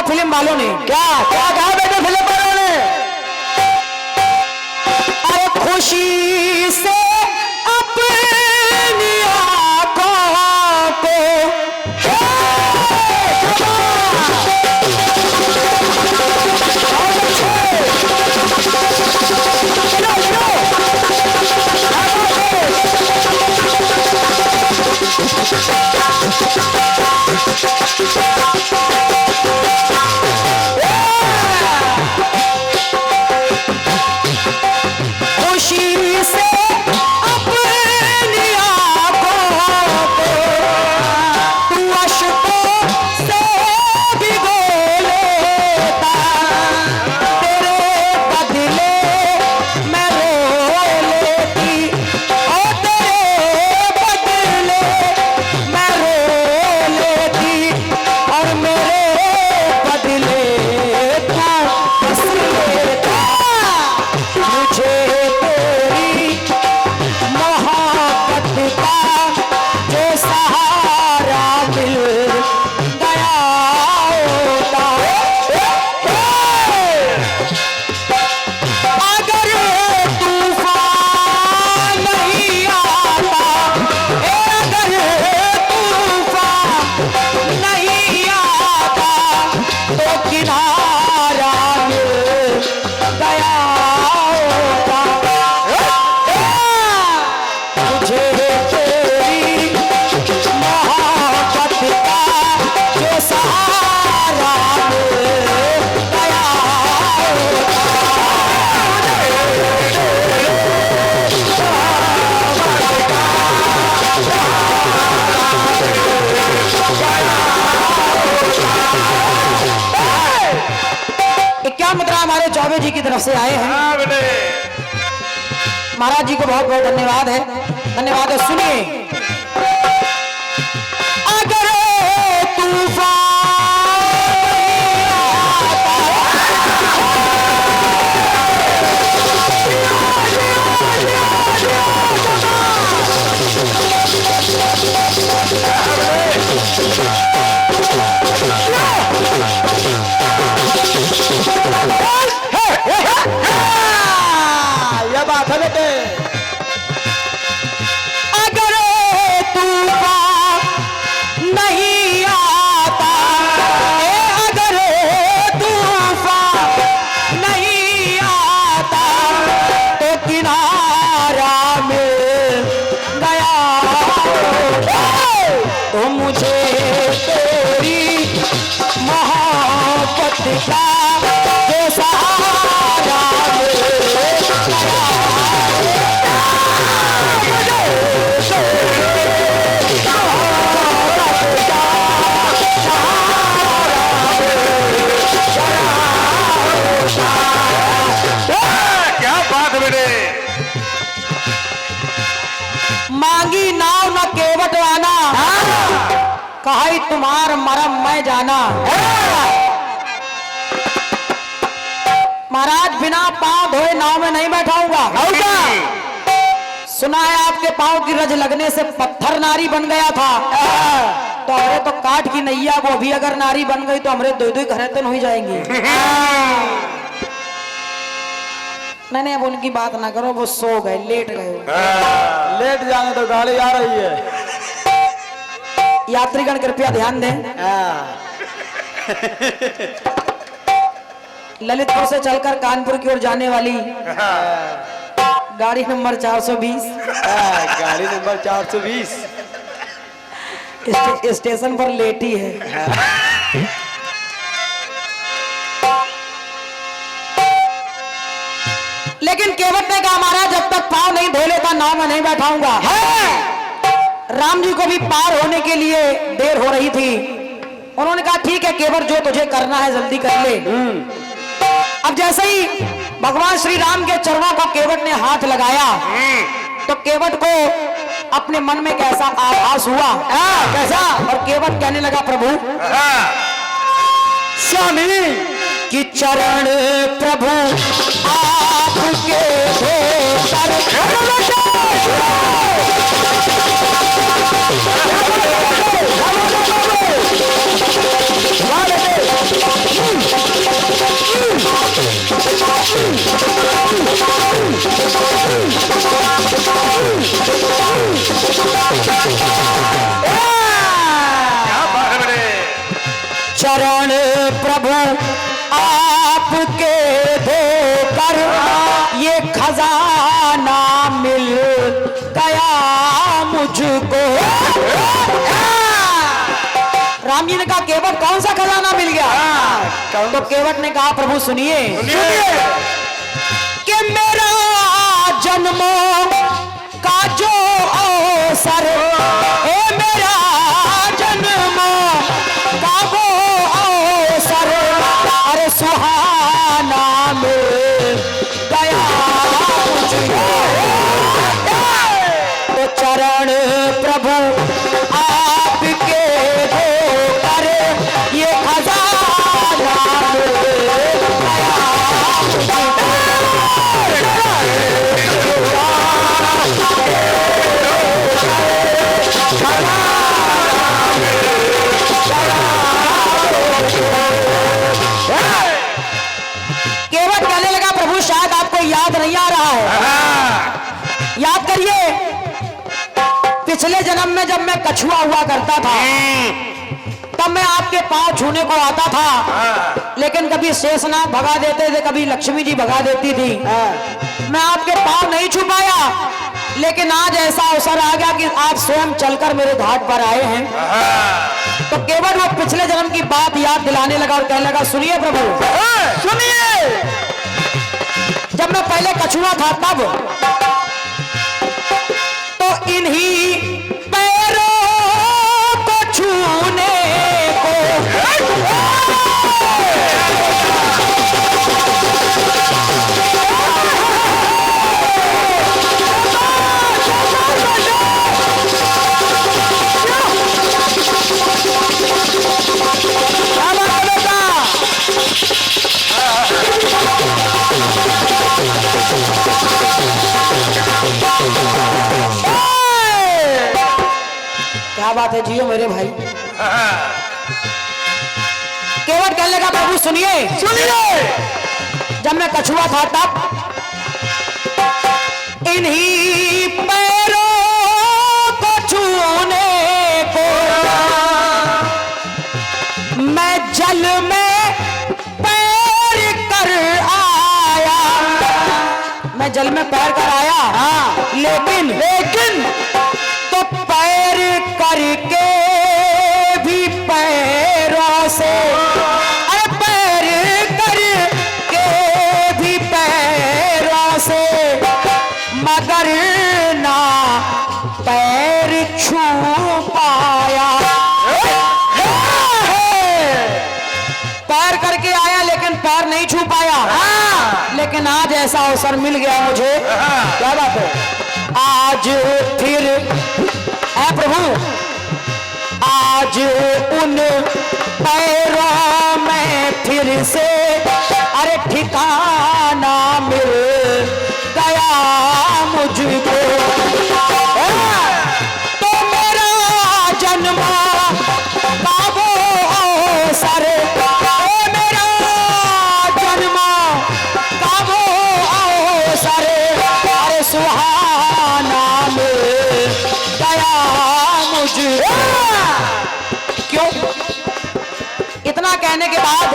Film वालों ने। क्या क्या कहा बेटे फिल्म वालों ने? अरे खुशी से अपनी आंखों को खुशी से अपनी आंखों को तू अश्कों से भिगो लेता, तेरे बदले मैं रो लेती, ओ तेरे बदले मैं रो लेती, और मेरे बदले तू हंस लेता। मुझे तेरी मोहब्बत का जो सहारा मिल गया होता, अगर तूफान नहीं आता, अगर तूफान नहीं आता, तो किनारा मिल गया होता। मुझे तेरी मोहब्बत का जो सहारा मिल गया होता। ये क्या मुद्रा हमारे चौबे जी की तरफ से आए हैं। हाँ बेटे महाराज जी को बहुत बहुत धन्यवाद है, धन्यवाद है। सुनिए, अगर तूफान ये बात है बेटे। अगर तूफान नहीं आता, अगर तूफान नहीं आता, तो किनारा मिल गया होता। तो मुझे तेरी मोहब्बत का जो सहारा मिल गया। क्या बात है बेटे। मांगी नाव न केवट आना, कहा तुम्हार मरम मैं जाना। महाराज बिना पांव धोए नाव में नहीं बैठाऊंगा। सुना है आपके पांव की रज लगने से पत्थर नारी बन गया था, तो हमरे तो काट की नैया, वो भी अगर नारी बन गई तो हमरे दो घरे तो नहीं जाएंगी। नहीं अब उनकी बात ना करो, वो सो गए, लेट गए। लेट जाने तो गाड़ी आ रही है। यात्रीगण कृपया ध्यान दें, ललितपुर से चलकर कानपुर की ओर जाने वाली गाड़ी नंबर 420 गाड़ी नंबर 420 स्टेशन पर लेटी है। लेकिन केवट ने कहा महाराज जब तक पाँव नहीं धो लेता नाव में नहीं बैठाऊंगा। राम जी को भी पार होने के लिए देर हो रही थी। उन्होंने कहा ठीक है केवट, जो तुझे करना है जल्दी कर ले। अब जैसे ही भगवान श्री राम के चरणों को केवट ने हाथ लगाया तो केवट को अपने मन में कैसा आभास हुआ, कैसा, और केवट कहने लगा प्रभु स्वामी कि चरण प्रभु आपके भीतर चरण प्रभु आपके देकर ये खजाना मिल गया मुझको। राम जी ने कहा केवट कौन सा खजाना मिल गया? तो केवट ने कहा प्रभु सुनिए कि मेरा जन्मों का जो अवसर, मेरा जन्मों का वो अवसर, अरे सुहाना मिल गया मुझको। तो चरण प्रभु आपके देकर ये खजाना मिल गया मुझको। केवट कहने लगा प्रभु शायद आपको याद नहीं आ रहा है, याद करिए पिछले जन्म में जब मैं कछुआ हुआ करता था तब मैं आपके पांव छूने को आता था, लेकिन कभी शेषनाग भगा देते थे, कभी लक्ष्मी जी भगा देती थी, मैं आपके पांव नहीं छू पाया। लेकिन आज ऐसा अवसर आ गया कि आप स्वयं चलकर मेरे घाट पर आए हैं। तो केवट वो पिछले जन्म की बात याद दिलाने लगा और कहने लगा सुनिए प्रभु सुनिए, जब मैं पहले कछुआ था तब तो इन्हीं पैरों को छूने को क्या बात है जियो मेरे भाई। केवट कहने लगा प्रभु सुनिए सुनिए, जब मैं कछुआ था तब इन्हीं पैरों को छूने को मैं जल में पैर कर आया, मैं जल में पैर कर आया, लेकिन तो पैर करके भी पैरों से, अरे पैर करके भी पैरों से, मगर ना पैर छू पाया। पैर करके आया लेकिन पैर नहीं छू पाया। लेकिन आज ऐसा अवसर मिल गया मुझे, क्या बात है, आज फिर है प्रभु, आज उन पैरों में फिर से अरे ठिकाना मिल गया मुझको। तो मेरा जन्म का वो अवसर, मेरा जन्म का वो अवसर, अरे सुहाना मिल गया मुझको। क्यों? इतना कहने के बाद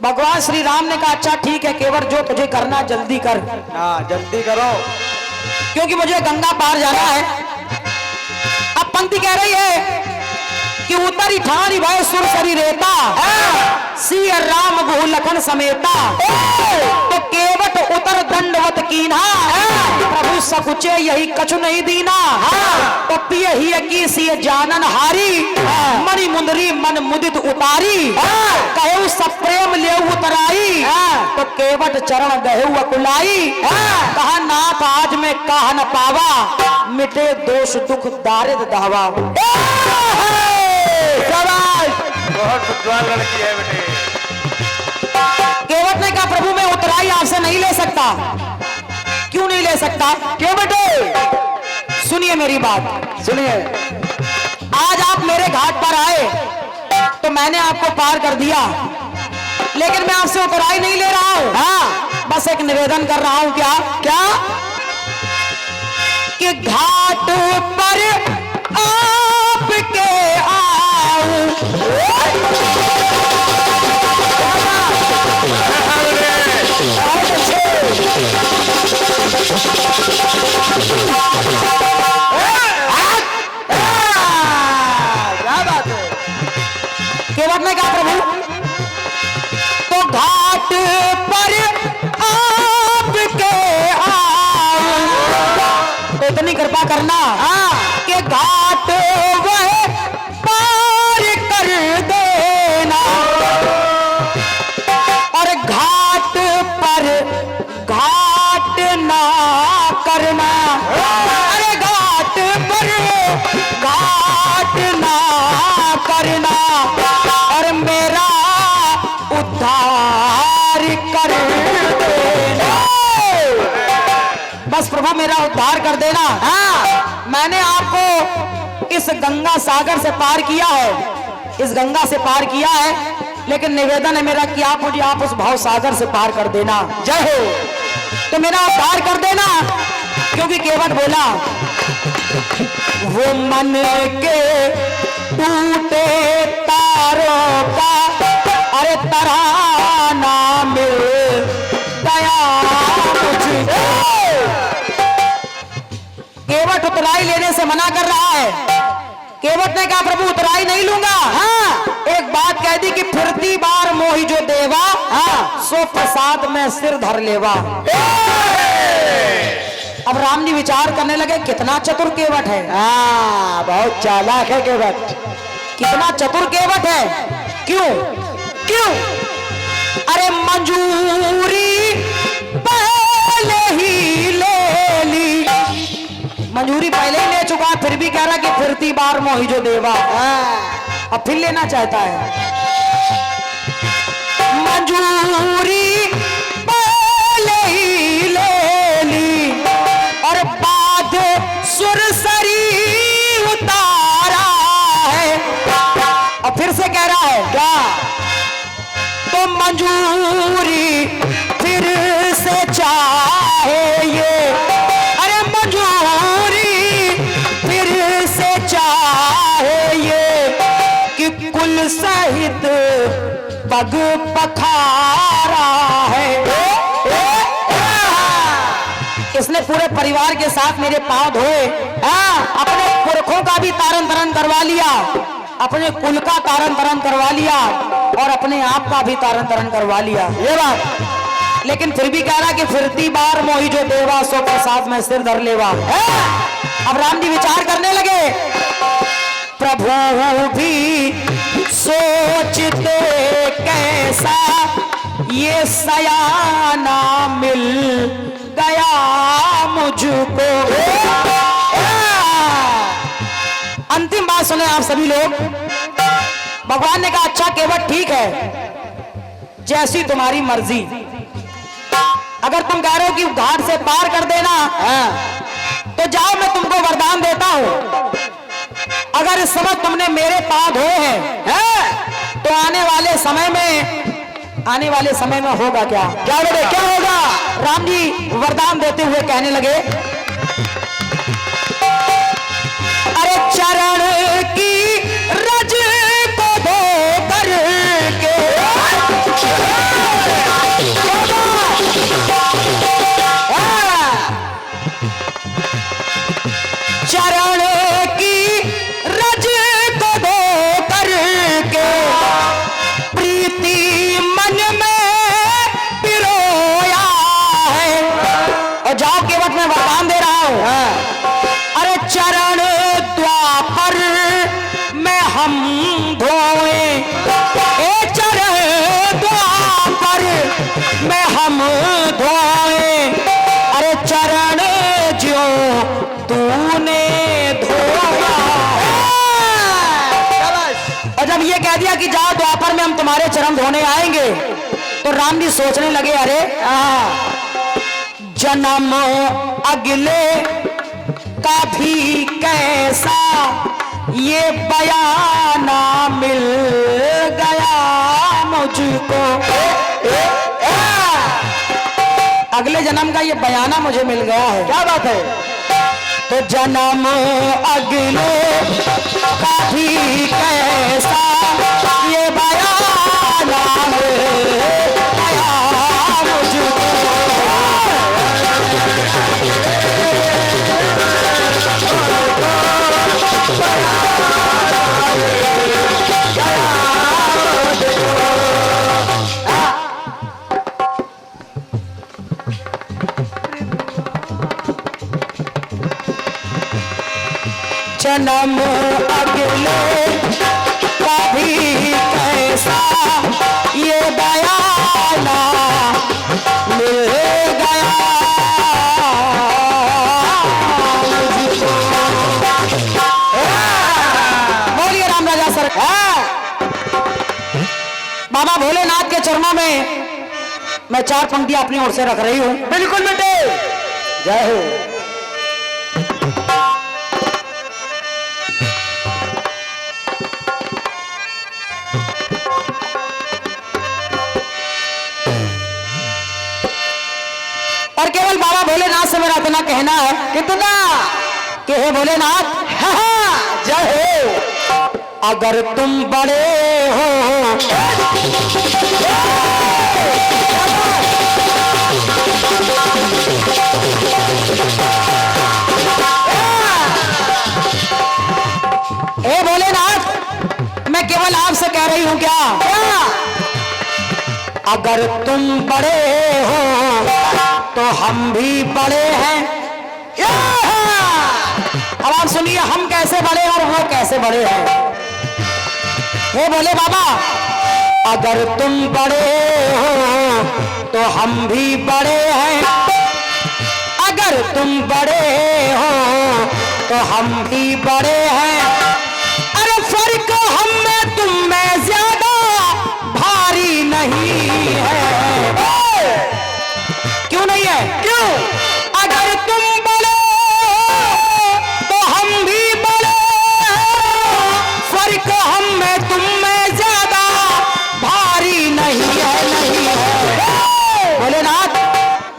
भगवान श्री राम ने कहा अच्छा ठीक है केवट, जो तुझे करना जल्दी कर। हाँ जल्दी करो, क्योंकि मुझे गंगा पार जाना है। अब पंक्ति कह रही है कि उतरी ठानी भय सुरसरी रेता, सिय राम गुह लखन समेता। तो केवट उतर दंडवत कीन्हा, प्रभु सकुचे यही कछु नहीं दीना। तो पिय ही की सिय जानन हारी, मणि मुंदरी मन मुदित उतारी। कहु सब प्रेम ले उतराई, तो केवट चरण गहु अकुलाई। कहा नाथ आज में कह न पावा, मिटे दोष दुख दारिद दावा। बहुत बुद्धिमान लड़की है बेटे। केवट ने कहा प्रभु मैं उतराई आपसे नहीं ले सकता। क्यों नहीं ले सकता? क्यों बेटे? सुनिए मेरी बात सुनिए, आज आप मेरे घाट पर आए तो मैंने आपको पार कर दिया, लेकिन मैं आपसे उतराई नहीं ले रहा हूं। हाँ बस एक निवेदन कर रहा हूं। क्या क्या? कि घाट पर आपके आऊं केवट ने कहा प्रभु तो घाट पर आपके तो इतनी कृपा करना कि घाट वह पार कर देना और घाट पर घाट ना करना अरे घाट पर घाट ना करना और मेरा उद्धार कर देना बस प्रभु मेरा उद्धार कर देना। मैंने आपको इस गंगा सागर से पार किया है इस गंगा से पार किया है लेकिन निवेदन है मेरा कि आप मुझे आप उस भाव सागर से पार कर देना। जय हो तो मेरा उद्धार कर देना क्योंकि केवट बोला वो मन के टूटे तारों का अरे तराना मिल गया मुझको। केवट उतराई लेने से मना कर रहा है। केवट ने कहा प्रभु उतराई नहीं लूंगा। एक बात कह दी कि फिरती बार मोही जो देवा सो प्रसाद में सिर धर लेवा। अब राम जी विचार करने लगे कितना चतुर केवट है। बहुत चालाक है केवट। कितना चतुर केवट है। क्यों क्यों अरे मंजूरी पहले ही ले ली मंजूरी पहले ही ले चुका फिर भी कह रहा कि फिरती बार मोही जो देवा अब फिर लेना चाहता है। मंजूरी पहले ही ले ली और बाद सुरसरी उतारा है और फिर से कह रहा है क्या तो मंजूरी फिर से चाहे ये अरे मंजूरी फिर से चाहे ये कि कुल सहित पग पखारा है। इसने पूरे परिवार के साथ मेरे पांव धोए अपने पुरखों का भी तारन तरन करवा लिया अपने कुल का तारन तरन करवा लिया और अपने आप का भी तारन तरन करवा लिया ये बात लेकिन फिर भी कह रहा कि फिरती बार मोही जो देवा सो प्रसाद में सिर धर लेवा। अब राम जी विचार करने लगे प्रभु भी सोचते कैसा ये सयाना मिल गया मुझको। अंतिम बात सुने आप सभी लोग। भगवान ने कहा अच्छा केवट ठीक है जैसी तुम्हारी मर्जी अगर तुम कह रहे हो कि घाट से पार कर देना तो जाओ मैं तुमको वरदान देता हूं। अगर इस समय तुमने मेरे पांव धोए हैं तो आने वाले समय में होगा क्या क्या बोले क्या होगा। राम जी वरदान देते हुए कहने लगे अरे चरण की रज को धो करके चरण की रज को धो करके प्रीति मन में पिरोया है। और जाओ केवट में वरदान दे रहा हूं अरे चरण द्वापर में हम धोए चरण द्वापर में हम धोए अरे चरण जो तूने धोया। और जब ये कह दिया कि जाओ द्वापर में हम तुम्हारे चरण धोने आएंगे तो राम जी सोचने लगे अरे जन्म अगले का भी कैसा ये बयाना मिल गया मुझको। अगले जन्म का ये बयाना मुझे मिल गया है। क्या बात है। तो जन्म अगले का भी कैसा ये बयाना मिल गया मुझको। जन्म अगले कभी कैसा ये बयाना मिल गया मुझको। बोलिए राम राजा सरकार। बाबा भोलेनाथ के चरणों में मैं 4 पंक्तियां अपनी ओर से रख रही हूं। बिल्कुल बेटे। जय हो। और केवल बाबा भोलेनाथ से मेरा इतना कहना है कितना कि हे भोलेनाथ, जय हो। अगर तुम बड़े हो हे भोलेनाथ, मैं केवल आपसे कह रही हूं क्या अगर तुम बड़े हो तो हम भी बड़े हैं। अब आप सुनिए, हम कैसे बड़े और वो कैसे बड़े हैं। हे भोले बाबा, अगर तुम बड़े हो तो हम भी बड़े हैं। अगर तुम बड़े हो तो हम भी बड़े हैं। अरे फर्क हम में तुम में ज्यादा भारी नहीं है। क्यों नहीं है? क्यों? अगर तुम बड़े तो हम भी बड़े हैं। फर्क हम में तुम में ज्यादा भारी नहीं है, नहीं है। भोलेनाथ,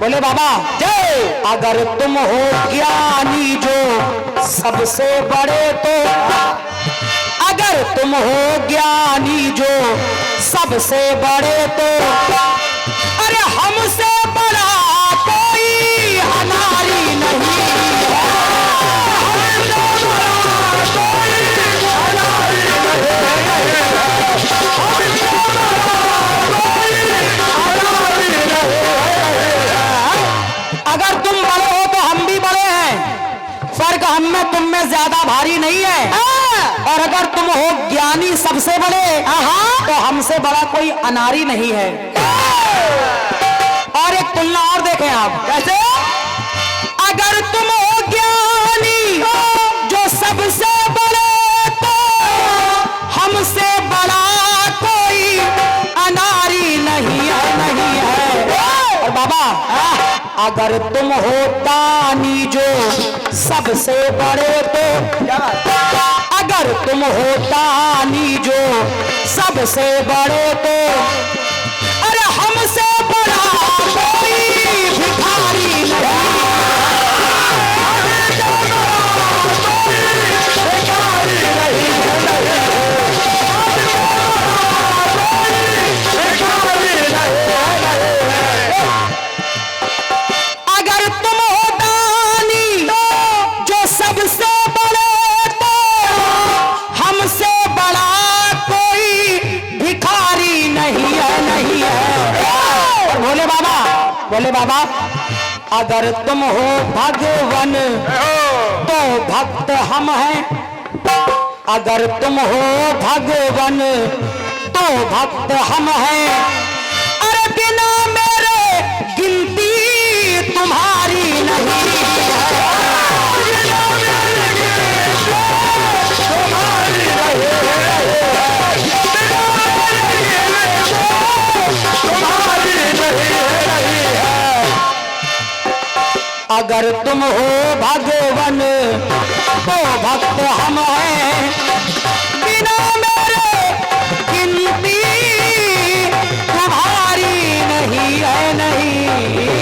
बोले बाबा जय। अगर तुम हो ज्ञानी जो सबसे बड़े तो, अगर तुम हो ज्ञानी जो सबसे बड़े तो, अरे हमसे बड़ा कोई अनारी नहीं है। अगर तुम बड़े हो तो हम भी बड़े हैं। फर्क हम में तुम में ज्यादा भारी नहीं है। और अगर तुम हो ज्ञानी सबसे बड़े तो हमसे बड़ा कोई अनारी नहीं है। और एक तुलना और देखें आप, कैसे? अगर तुम हो ज्ञानी जो सबसे बड़े तो हमसे बड़ा कोई अनारी नहीं है, नहीं है। और बाबा, अगर तुम हो दानी जो सबसे बड़े तो, अगर तुम हो दानी जो सबसे बड़े तो, अरे हमसे बड़ा कोई भिखारी नहीं। अगर तुम हो दानी जो सबसे बड़े तो हमसे बड़ा कोई भिखारी नहीं है, नहीं है। और भोले बाबा, भोले बाबा, अगर तुम हो भगवान तो भक्त हम हैं। अगर तुम हो भगवान तो भक्त हम हैं। अरे बिना मेरे गिनती तुम्हारी नहीं है। अगर तुम हो भगवान तो भक्त हम हैं। बिना मेरे गिनती तुम्हारी नहीं है, नहीं